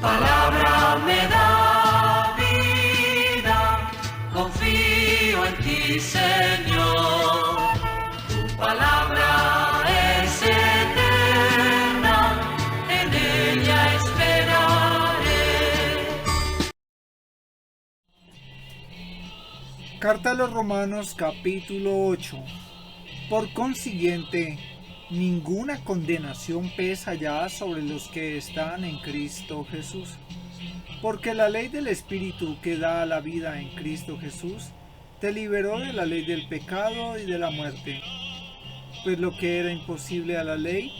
palabra me da vida, confío en ti, Señor. Tu palabra es eterna, en ella esperaré. Carta a los Romanos, capítulo 8. Por consiguiente, ninguna condenación pesa ya sobre los que están en Cristo Jesús, porque la ley del Espíritu que da la vida en Cristo Jesús te liberó de la ley del pecado y de la muerte. Pues lo que era imposible a la ley,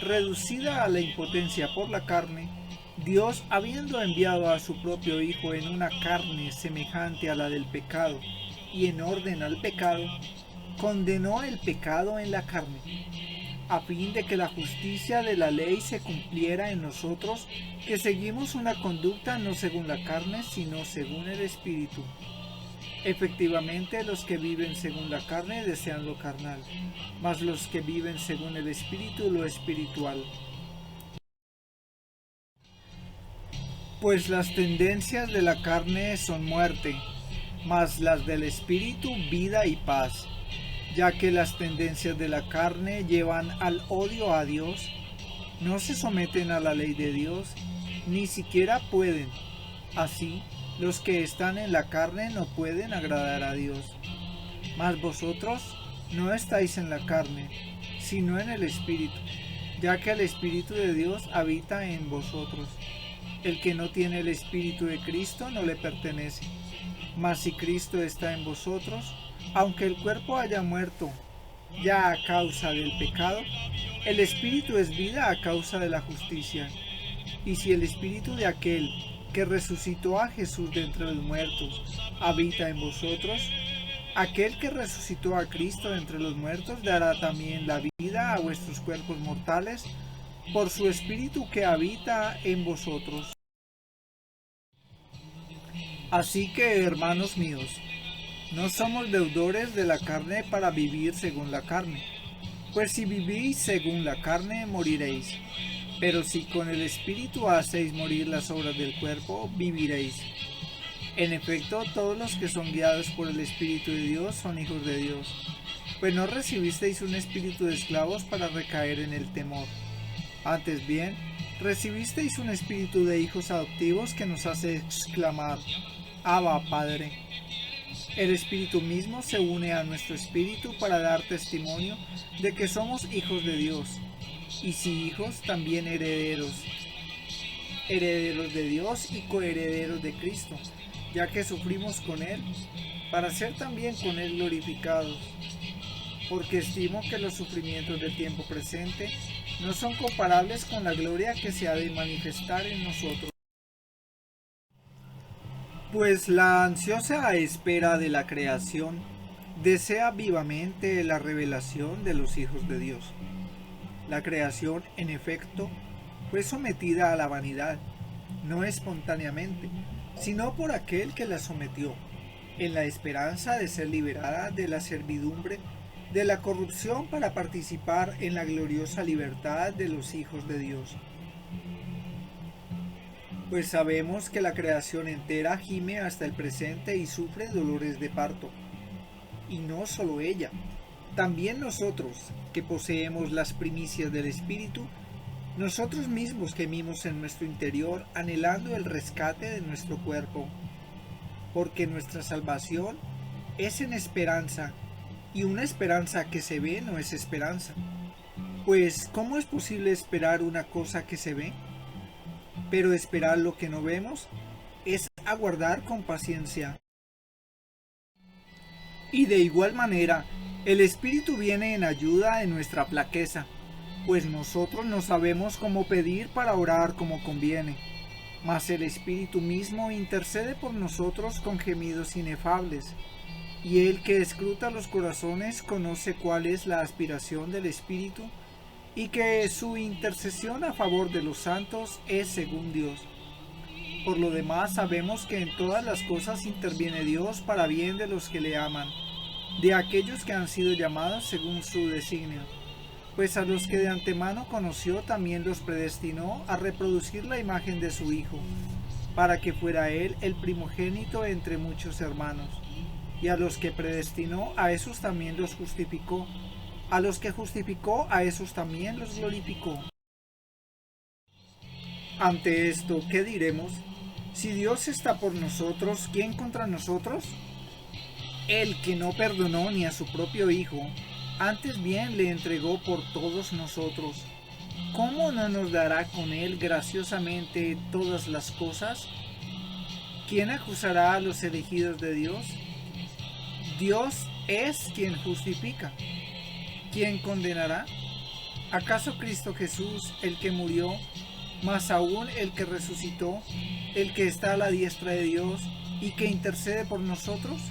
reducida a la impotencia por la carne, Dios, habiendo enviado a su propio Hijo en una carne semejante a la del pecado y en orden al pecado, condenó el pecado en la carne, a fin de que la justicia de la ley se cumpliera en nosotros, que seguimos una conducta no según la carne, sino según el Espíritu. Efectivamente, los que viven según la carne desean lo carnal, mas los que viven según el Espíritu lo espiritual. Pues las tendencias de la carne son muerte, mas las del Espíritu vida y paz. Ya que las tendencias de la carne llevan al odio a Dios, no se someten a la ley de Dios, ni siquiera pueden. Así, los que están en la carne no pueden agradar a Dios. Mas vosotros no estáis en la carne, sino en el Espíritu, ya que el Espíritu de Dios habita en vosotros. El que no tiene el Espíritu de Cristo no le pertenece. Mas si Cristo está en vosotros, aunque el cuerpo haya muerto ya a causa del pecado, el Espíritu es vida a causa de la justicia. Y si el Espíritu de aquel que resucitó a Jesús de entre los muertos habita en vosotros, aquel que resucitó a Cristo de entre los muertos dará también la vida a vuestros cuerpos mortales por su Espíritu que habita en vosotros. Así que, hermanos míos, no somos deudores de la carne para vivir según la carne, pues si vivís según la carne moriréis, pero si con el Espíritu hacéis morir las obras del cuerpo, viviréis. En efecto, todos los que son guiados por el Espíritu de Dios son hijos de Dios, pues no recibisteis un espíritu de esclavos para recaer en el temor. Antes bien, recibisteis un espíritu de hijos adoptivos que nos hace exclamar: Abba, Padre. El Espíritu mismo se une a nuestro espíritu para dar testimonio de que somos hijos de Dios, y si hijos, también herederos, herederos de Dios y coherederos de Cristo, ya que sufrimos con Él, para ser también con Él glorificados. Porque estimo que los sufrimientos del tiempo presente no son comparables con la gloria que se ha de manifestar en nosotros. Pues la ansiosa espera de la creación desea vivamente la revelación de los hijos de Dios. La creación, en efecto, fue sometida a la vanidad, no espontáneamente, sino por aquel que la sometió, en la esperanza de ser liberada de la servidumbre de la corrupción para participar en la gloriosa libertad de los hijos de Dios. Pues sabemos que la creación entera gime hasta el presente y sufre dolores de parto. Y no solo ella, también nosotros, que poseemos las primicias del Espíritu, nosotros mismos gemimos en nuestro interior anhelando el rescate de nuestro cuerpo. Porque nuestra salvación es en esperanza, y una esperanza que se ve no es esperanza. Pues, ¿cómo es posible esperar una cosa que se ve? Pero esperar lo que no vemos es aguardar con paciencia. Y de igual manera, el Espíritu viene en ayuda de nuestra flaqueza, pues nosotros no sabemos cómo pedir para orar como conviene, mas el Espíritu mismo intercede por nosotros con gemidos inefables, y el que escruta los corazones conoce cuál es la aspiración del Espíritu, y que su intercesión a favor de los santos es según Dios. Por lo demás sabemos que en todas las cosas interviene Dios para bien de los que le aman, de aquellos que han sido llamados según su designio. Pues a los que de antemano conoció también los predestinó a reproducir la imagen de su Hijo, para que fuera Él el primogénito entre muchos hermanos. Y a los que predestinó, a esos también los justificó. A los que justificó, a esos también los glorificó. Ante esto, ¿qué diremos? Si Dios está por nosotros, ¿quién contra nosotros? El que no perdonó ni a su propio Hijo, antes bien le entregó por todos nosotros, ¿cómo no nos dará con Él graciosamente todas las cosas? ¿Quién acusará a los elegidos de Dios? Dios es quien justifica. ¿Quién condenará? ¿Acaso Cristo Jesús, el que murió, más aún el que resucitó, el que está a la diestra de Dios y que intercede por nosotros?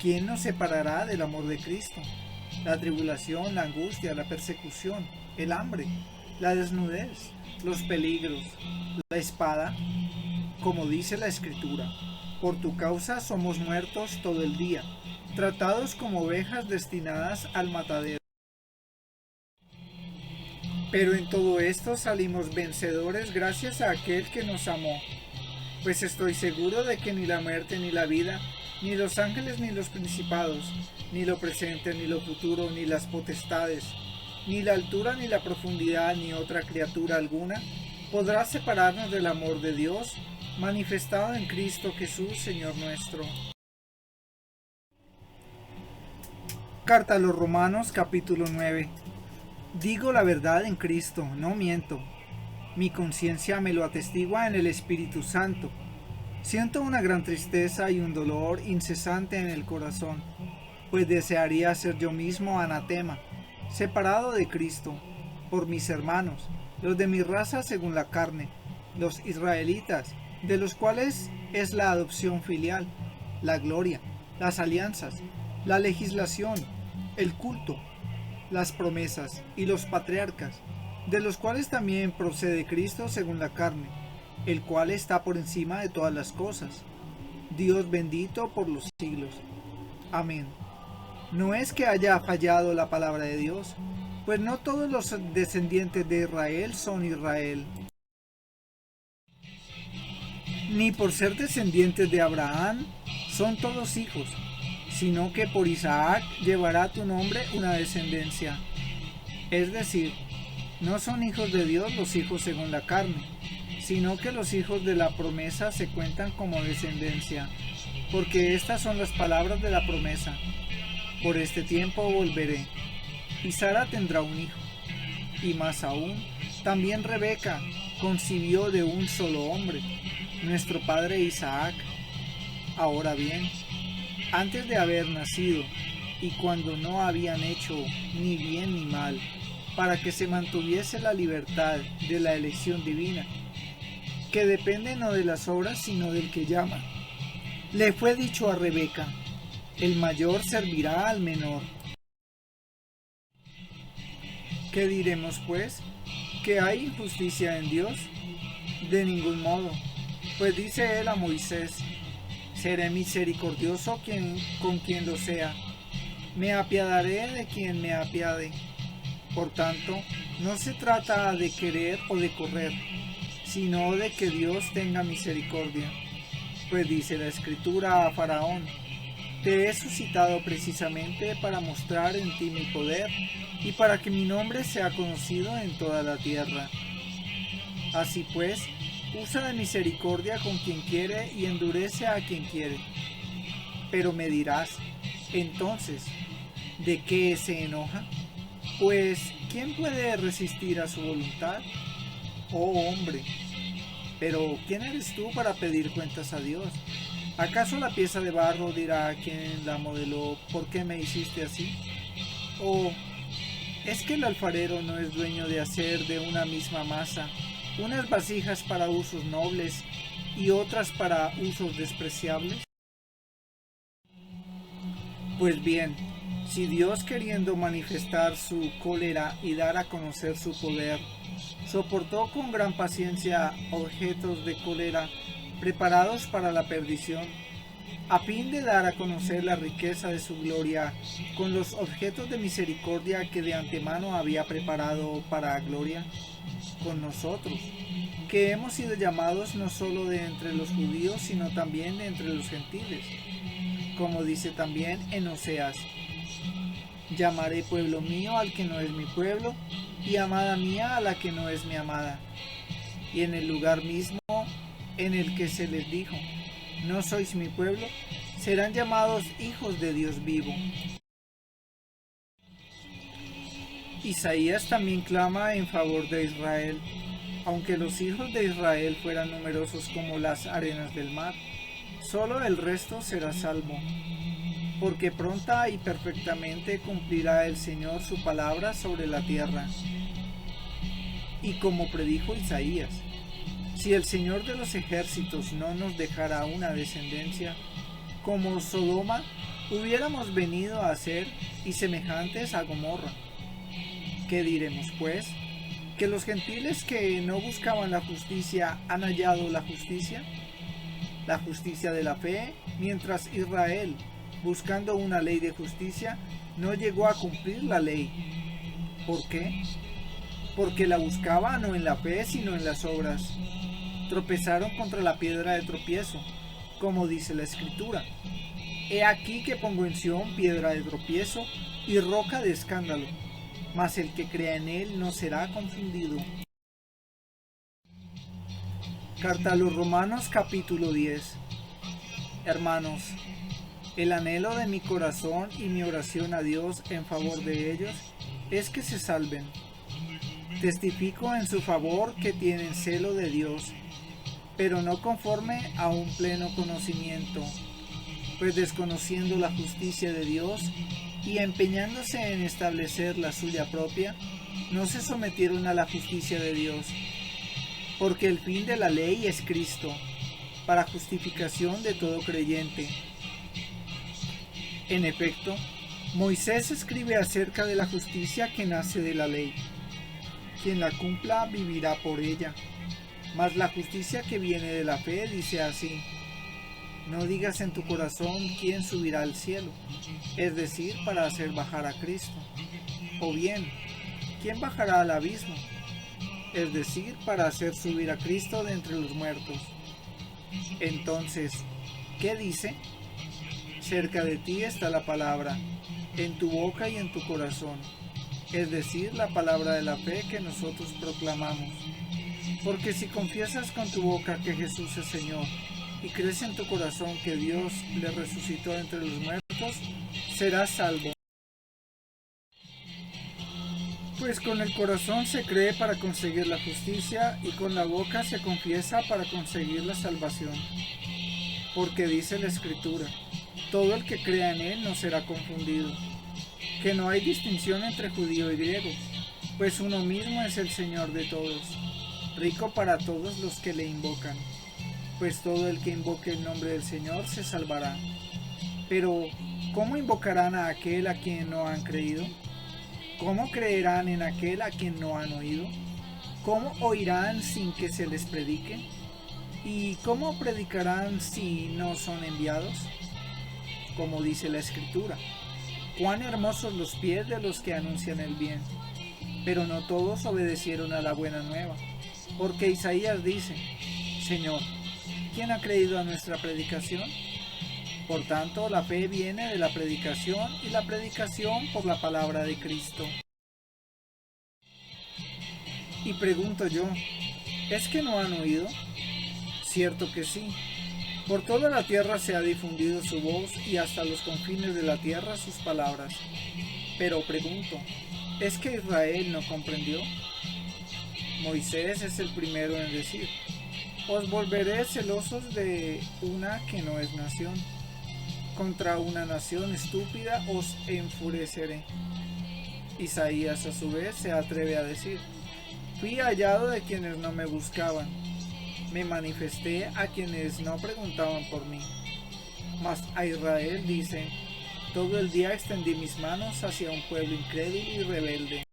¿Quién nos separará del amor de Cristo? La tribulación, la angustia, la persecución, el hambre, la desnudez, los peligros, la espada. Como dice la Escritura, por tu causa somos muertos todo el día, tratados como ovejas destinadas al matadero. Pero en todo esto salimos vencedores gracias a aquel que nos amó. Pues estoy seguro de que ni la muerte ni la vida, ni los ángeles ni los principados, ni lo presente ni lo futuro, ni las potestades, ni la altura ni la profundidad, ni otra criatura alguna, podrá separarnos del amor de Dios, manifestado en Cristo Jesús, Señor nuestro. Carta a los Romanos, capítulo 9. Digo la verdad en Cristo, no miento. Mi conciencia me lo atestigua en el Espíritu Santo. Siento una gran tristeza y un dolor incesante en el corazón, pues desearía ser yo mismo anatema, separado de Cristo, por mis hermanos, los de mi raza según la carne, los israelitas, de los cuales es la adopción filial, la gloria, las alianzas, la legislación, el culto, las promesas y los patriarcas, de los cuales también procede Cristo según la carne, el cual está por encima de todas las cosas, Dios bendito por los siglos. Amén. No es que haya fallado la palabra de Dios, pues no todos los descendientes de Israel son Israel, ni por ser descendientes de Abraham son todos hijos, sino que por Isaac llevará tu nombre una descendencia. Es decir, no son hijos de Dios los hijos según la carne, sino que los hijos de la promesa se cuentan como descendencia, porque estas son las palabras de la promesa. Por este tiempo volveré, y Sara tendrá un hijo. Y más aún, también Rebeca concibió de un solo hombre, nuestro padre Isaac. Ahora bien, antes de haber nacido, y cuando no habían hecho ni bien ni mal, para que se mantuviese la libertad de la elección divina, que depende no de las obras sino del que llama, le fue dicho a Rebeca: el mayor servirá al menor. ¿Qué diremos pues? ¿Que hay injusticia en Dios? De ningún modo, pues dice él a Moisés: seré misericordioso con quien lo sea, me apiadaré de quien me apiade. Por tanto, no se trata de querer o de correr, sino de que Dios tenga misericordia. Pues dice la Escritura a Faraón: te he suscitado precisamente para mostrar en ti mi poder y para que mi nombre sea conocido en toda la tierra. Así pues, usa de misericordia con quien quiere y endurece a quien quiere. Pero me dirás, entonces, ¿de qué se enoja? Pues, ¿quién puede resistir a su voluntad? Oh hombre, pero ¿quién eres tú para pedir cuentas a Dios? ¿Acaso la pieza de barro dirá a quien la modeló: ¿por qué me hiciste así? ¿O es que el alfarero no es dueño de hacer de una misma masa unas vasijas para usos nobles y otras para usos despreciables? Pues bien, si Dios, queriendo manifestar su cólera y dar a conocer su poder, soportó con gran paciencia objetos de cólera preparados para la perdición, a fin de dar a conocer la riqueza de su gloria con los objetos de misericordia que de antemano había preparado para gloria con nosotros, que hemos sido llamados no solo de entre los judíos, sino también de entre los gentiles, como dice también en Oseas: llamaré pueblo mío al que no es mi pueblo, y amada mía a la que no es mi amada. Y en el lugar mismo en el que se les dijo: no sois mi pueblo, serán llamados hijos de Dios vivo. Isaías también clama en favor de Israel: aunque los hijos de Israel fueran numerosos como las arenas del mar, solo el resto será salvo. Porque pronta y perfectamente cumplirá el Señor su palabra sobre la tierra. Y como predijo Isaías: si el Señor de los ejércitos no nos dejara una descendencia, como Sodoma hubiéramos venido a ser y semejantes a Gomorra. ¿Qué diremos pues? ¿Que los gentiles que no buscaban la justicia han hallado la justicia de la fe, mientras Israel, buscando una ley de justicia, no llegó a cumplir la ley? ¿Por qué? Porque la buscaba no en la fe, sino en las obras. Tropezaron contra la piedra de tropiezo, como dice la Escritura: he aquí que pongo en Sión piedra de tropiezo y roca de escándalo, mas el que crea en él no será confundido. Carta a los Romanos, capítulo 10. Hermanos, el anhelo de mi corazón y mi oración a Dios en favor de ellos es que se salven. Testifico en su favor que tienen celo de Dios, pero no conforme a un pleno conocimiento, pues desconociendo la justicia de Dios y empeñándose en establecer la suya propia, no se sometieron a la justicia de Dios, porque el fin de la ley es Cristo, para justificación de todo creyente. En efecto, Moisés escribe acerca de la justicia que nace de la ley: quien la cumpla vivirá por ella. Mas la justicia que viene de la fe dice así: no digas en tu corazón quién subirá al cielo, es decir, para hacer bajar a Cristo, o bien, quién bajará al abismo, es decir, para hacer subir a Cristo de entre los muertos. Entonces, ¿qué dice? Cerca de ti está la palabra, en tu boca y en tu corazón, es decir, la palabra de la fe que nosotros proclamamos. Porque si confiesas con tu boca que Jesús es Señor, y crees en tu corazón que Dios le resucitó entre los muertos, serás salvo. Pues con el corazón se cree para conseguir la justicia, y con la boca se confiesa para conseguir la salvación. Porque dice la Escritura: todo el que crea en él no será confundido, que no hay distinción entre judío y griego, pues uno mismo es el Señor de todos, rico para todos los que le invocan, pues todo el que invoque el nombre del Señor se salvará. Pero, ¿cómo invocarán a aquel a quien no han creído? ¿Cómo creerán en aquel a quien no han oído? ¿Cómo oirán sin que se les predique? ¿Y cómo predicarán si no son enviados? Como dice la Escritura: cuán hermosos los pies de los que anuncian el bien. Pero no todos obedecieron a la buena nueva, porque Isaías dice: Señor, ¿quién ha creído a nuestra predicación? Por tanto, la fe viene de la predicación, y la predicación por la palabra de Cristo. Y pregunto yo, ¿es que no han oído? Cierto que sí. Por toda la tierra se ha difundido su voz, y hasta los confines de la tierra sus palabras. Pero pregunto, ¿es que Israel no comprendió? Moisés es el primero en decir: os volveré celosos de una que no es nación. Contra una nación estúpida os enfureceré. Isaías a su vez se atreve a decir: fui hallado de quienes no me buscaban, me manifesté a quienes no preguntaban por mí. Mas a Israel dice: todo el día extendí mis manos hacia un pueblo incrédulo y rebelde.